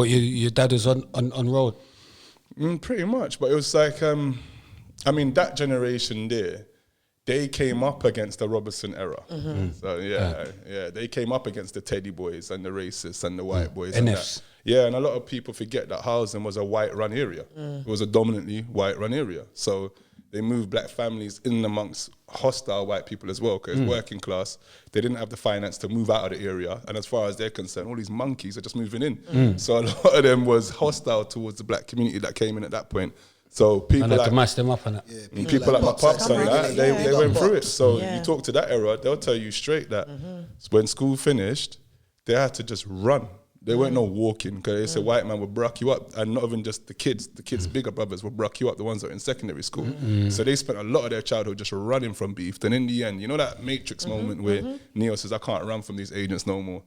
But your dad was on road? Pretty much, but it was like, I mean, that generation there, they came up against the Robertson era. So yeah, they came up against the Teddy boys and the racists and the white boys. And that. Yeah, and a lot of people forget that Harlesden was a white run area. It was a dominantly white run area. So they moved black families in amongst hostile white people as well, because working class, they didn't have the finance to move out of the area. And as far as they're concerned, all these monkeys are just moving in. So a lot of them was hostile towards the black community that came in at that point. So people and had like to mash them up and that. Yeah, people like my pops and that, they went through it. So you talk to that era, they'll tell you straight that when school finished, they had to just run. There weren't no walking, because they said white man would bruck you up, and not even just the kids bigger brothers would bruck you up, the ones that were in secondary school. So they spent a lot of their childhood just running from beef. Then in the end, you know that Matrix moment where Neo says, I can't run from these agents no more.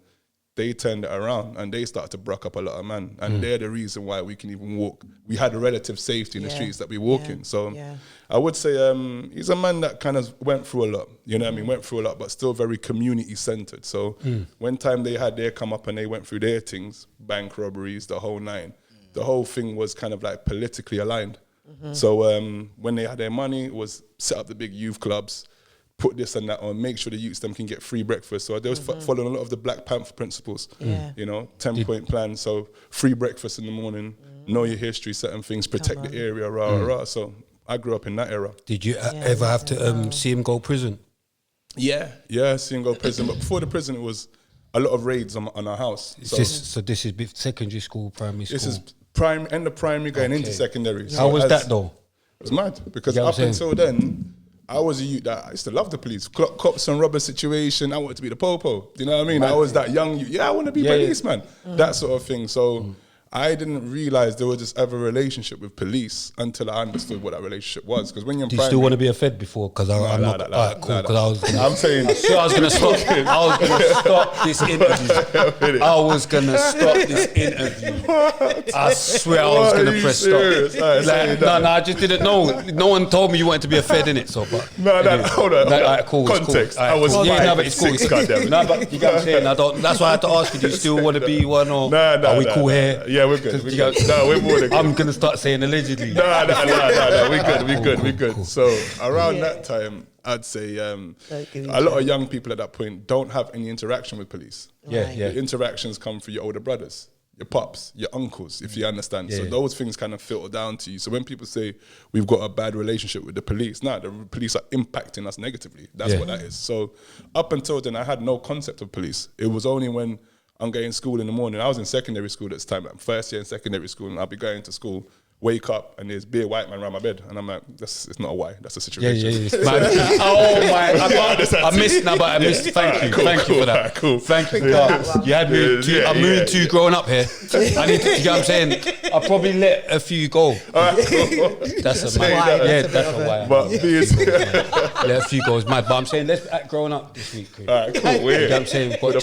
They turned it around and they started to bruck up a lot of man. And they're the reason why we can even walk. We had a relative safety in the streets that we walk in. So I would say he's a man that kind of went through a lot. You know what I mean? Went through a lot, but still very community-centered. So when time they had their come up and they went through their things, bank robberies, the whole nine, the whole thing was kind of like politically aligned. So when they had their money, it was set up the big youth clubs, put this and that on, make sure the youths them can get free breakfast. So they was following a lot of the Black Panther principles, you know, 10-point plan. So free breakfast in the morning, know your history, certain things, protect the area, rah. So I grew up in that era. Did you ever have to see him go prison? Yeah, see him go prison. But before the prison, it was a lot of raids on our house. So this is secondary school, primary school? This is end of primary going into secondary. How was that though? It was mad, because up until then, I was a youth that I used to love the police. Cops and robber situation, I wanted to be the popo. Do you know what I mean? I was that young youth. Yeah, I want to be policeman. That sort of thing. So I didn't realize there was this other relationship with police until I understood what that relationship was. Because when you're in primary, do you still want to be a Fed before? Because I'm not. Alright, cool. Because I'm saying, I was going to stop. I was going to stop this interview. I was going to stop this interview. I swear I was going to press stop. Like, no, I just didn't know. No one told me you wanted to be a Fed in it. So, but anyway, hold on. Alright, cool. Context. Cool. I was 5, but it's cool. No, but you get what I'm saying. That's why I had to ask you. Do you still want to be one, or are we cool here? Yeah, we're good. No, we're more than good. I'm going to start saying allegedly. No, we're good. Cool. So around that time, I'd say a lot of young people at that point don't have any interaction with police. The interactions come through your older brothers, your pops, your uncles, if you understand. So those things kind of filter down to you. So when people say we've got a bad relationship with the police, the police are impacting us negatively. That's what that is. So up until then, I had no concept of police. It was only when I'm going to school in the morning. I was in secondary school at this time. I'm first year in secondary school, and I'll be going to school, wake up, and there's a white man around my bed. And I'm like, it's not a why, that's a situation. Oh my, I missed, but I missed. Thank you for that. Thank you. You had me, I'm moving to growing up here. I need to, you know what I'm saying? I probably let a few go. That's a why. That's a why. But let a few go is mad. But I'm saying, let's act growing up this week. All right, cool. You know what I'm saying? But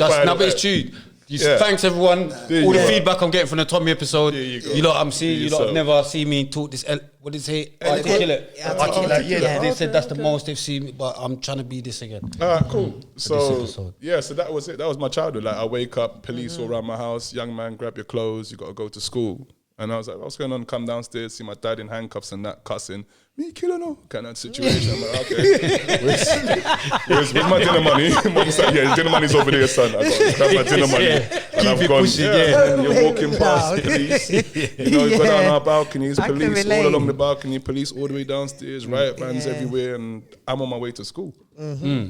it's true. Thanks everyone. All the feedback I'm getting from the Tommy episode. You lot I'm seeing. You lot have never seen me talk this. What did it say? Articulate. They said that's the most they've seen me, but I'm trying to be this again. All right, cool. So so that was it. That was my childhood. Like I wake up, police all around my house. Young man, grab your clothes. You got to go to school. And I was like, what's going on? Come downstairs, see my dad in handcuffs and that, cussing. Me kill or no? Kind of situation. I'm like, okay. Where's my dinner money? Mom's like, yeah, dinner money's over there, son. I got my dinner money. And I've gone, and you're walking past police. You know, you go down our balconies, police all along the balcony, police all the way downstairs, riot vans everywhere, and I'm on my way to school.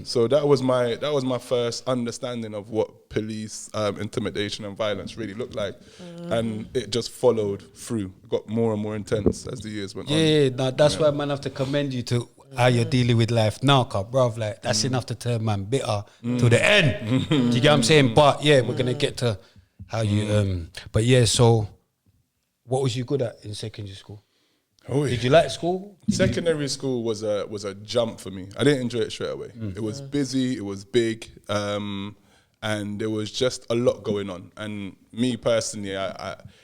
So that was my first understanding of what police intimidation and violence really looked like, and it just followed through. It got more and more intense as the years went on. That's why man have to commend you to how you're dealing with life now, bruv. Like that's enough to turn man bitter to the end. Do you get what I'm saying? But yeah, we're gonna get to how you. But yeah, so what was you good at in secondary school? Did you like school? Secondary school was a jump for me. I didn't enjoy it straight away. It was busy, it was big, and there was just a lot going on. And me personally,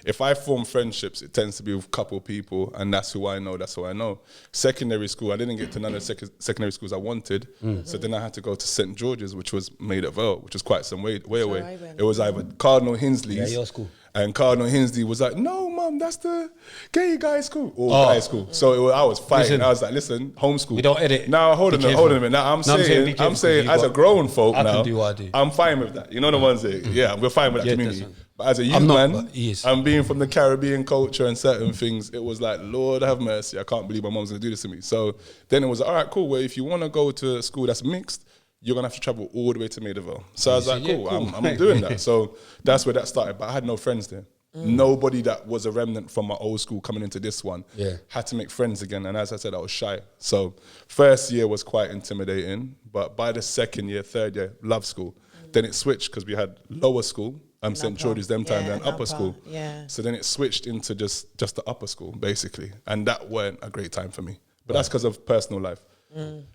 if I form friendships, it tends to be with a couple of people, and that's who I know. Secondary school, I didn't get to none of the secondary schools I wanted, so then I had to go to St. George's, which was made at Vale, which was quite some way away. It was either Cardinal Hinsley's. Your school. And Cardinal Hinsley was like, no, mum, that's the gay guy school. Or guy school. So I was fighting. Listen, I was like, listen, homeschool. We don't edit. Now, hold on a minute. Now, I'm saying, as a grown folk I now, can do what I do. I'm fine with that. You know the ones that, we're fine with that community. Definitely. But as a youth man, and being from the Caribbean culture and certain things, it was like, Lord have mercy, I can't believe my mom's gonna do this to me. So then it was like, all right, cool. Well, if you want to go to a school that's mixed, you're gonna have to travel all the way to Maidaville. So I was like, cool. I'm doing that. So that's where that started. But I had no friends there. Nobody that was a remnant from my old school coming into this one had to make friends again. And as I said, I was shy. So first year was quite intimidating. But by the second year, third year, love school. Then it switched because we had lower school. St. George's them time, then upper school. Yeah. So then it switched into just the upper school, basically. And that weren't a great time for me. But that's because of personal life.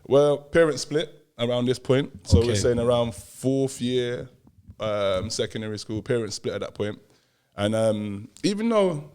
Well, parents split around this point. So we're saying around fourth year, secondary school, parents split at that point. And even though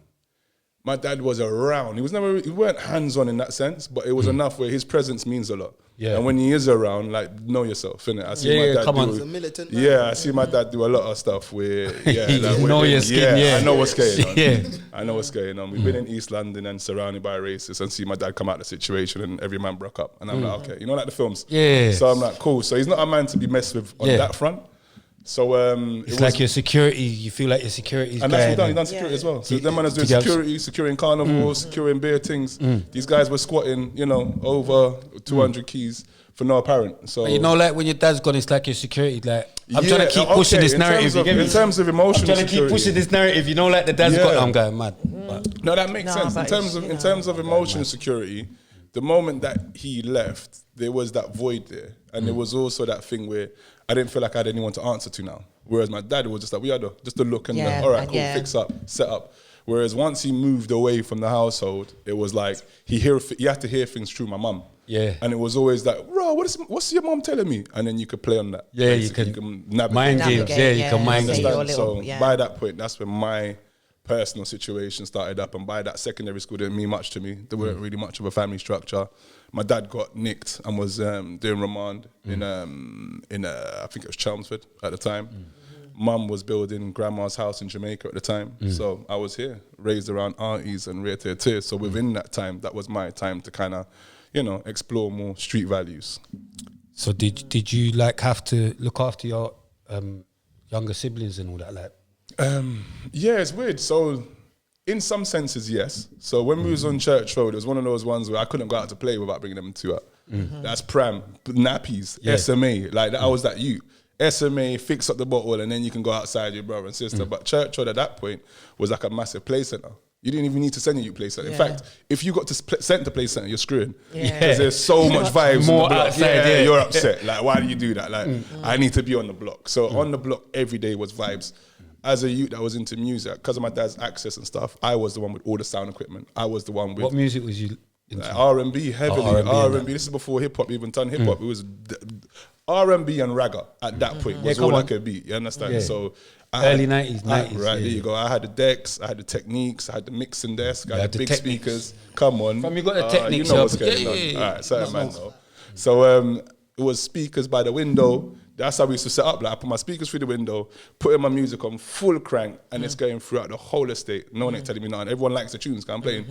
my dad was around, he weren't hands-on in that sense, but it was enough where his presence means a lot. Yeah. And when he is around, like, know yourself, innit? I see my dad He's a militant man. I see my dad do a lot of stuff where, like, know your skin, I know what's going on. I know what's going on. We've been in East London and surrounded by racists and see my dad come out of the situation and every man broke up. And I'm like, okay, you know, like the films. Yeah. So I'm like, cool. So he's not a man to be messed with on that front. So it's like your security. You feel like your security is and that's what he done security as well. So them man is doing security, securing carnivals, securing beer things. These guys were squatting, you know, over 200 keys for no apparent. So but you know, like when your dad's gone, it's like your security. Like I'm trying to keep pushing this narrative. In terms of emotional, I'm trying to keep pushing this narrative. You know, like the dad's got. I'm going mad. No, that makes sense. In terms of emotional security, the moment that he left, there was that void there, and there was also that thing where I didn't feel like I had anyone to answer to now. Whereas my dad was just like, we had just a look and all right, cool, fix up, set up. Whereas once he moved away from the household, it was like he had to hear things through my mum. Yeah. And it was always like, bro, what's your mum telling me? And then you could play on that. Yeah, you can navigate. Mind games. Yeah, you can mind games. So by that point, that's when my personal situation started up. And by that, secondary school didn't mean much to me. There weren't really much of a family structure. My dad got nicked and was doing remand in I think it was Chelmsford at the time. Mum was building grandma's house in Jamaica at the time. So I was here, raised around aunties and rear tier. So within that time, that was my time to kind of, you know, explore more street values. So did you like have to look after your younger siblings and all that? Like, yeah, it's weird. So in some senses, yes. So when we was on Church Road, it was one of those ones where I couldn't go out to play without bringing them two up. That's pram, nappies, SMA. Like I was that you. SMA, fix up the bottle, and then you can go outside with your brother and sister. But Church Road at that point was like a massive play centre. You didn't even need to send a youth play centre. In fact, if you got sent to play centre, you're screwing. Because there's so much vibes more on the block. Outside, you're upset. Like, why do you do that? Like, I need to be on the block. So on the block, every day was vibes. As a youth that was into music, because of my dad's access and stuff, I was the one with all the sound equipment. I was the one with... What music was you into? Like R&B, heavily. R&B. This is before hip-hop even turned hip-hop. It was... R&B and ragga at that point was all I could be. You understand? So early 90s. Right, there you go. I had the decks, I had the techniques, I had the mixing desk, I had the big speakers. Come on. From you got the techniques. You know what's going on. All right, certain man though. So it was speakers by the window. That's how we used to set up. Like I put my speakers through the window, putting my music on full crank, and it's going throughout the whole estate. No one ain't telling me nothing. Everyone likes the tunes. I'm playing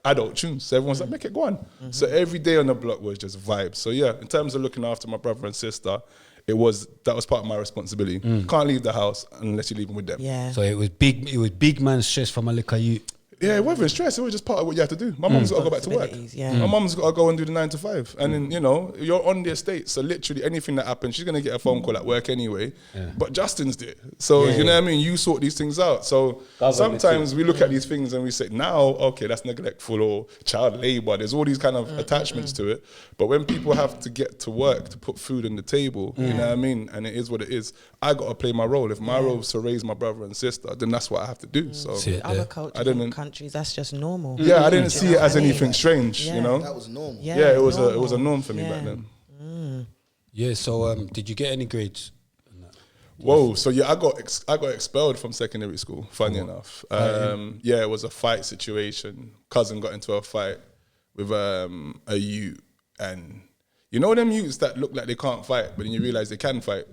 adult tunes. So everyone's like, make it go on. So every day on the block was just vibes. So yeah, in terms of looking after my brother and sister, that was part of my responsibility. Can't leave the house unless you leave them with them. Yeah. So it was big man stress from a liquor you. Yeah, it wasn't stress. It was just part of what you had to do. My mum's got to go back to work. My mum's got to go and do the 9 to 5. And then, you know, you're on the estate. So literally anything that happens, she's going to get a phone call at work anyway. But Justin's there. So, you know what I mean? You sort these things out. So sometimes we look at these things and we say, now, okay, that's neglectful or child labor. There's all these kind of attachments to it. But when people have to get to work to put food on the table, you know what I mean? And it is what it is. I got to play my role. If my role is to raise my brother and sister, then that's what I have to do. So other cultures, countries, that's just normal. Yeah, I didn't see it as anything strange, you know? That was normal. Yeah, it was a norm for me back then. Yeah, so did you get any grades? Whoa, so yeah, I got expelled from secondary school, funny enough. Yeah, it was a fight situation. Cousin got into a fight with a youth, and you know them youths that look like they can't fight, but then you realise they can fight.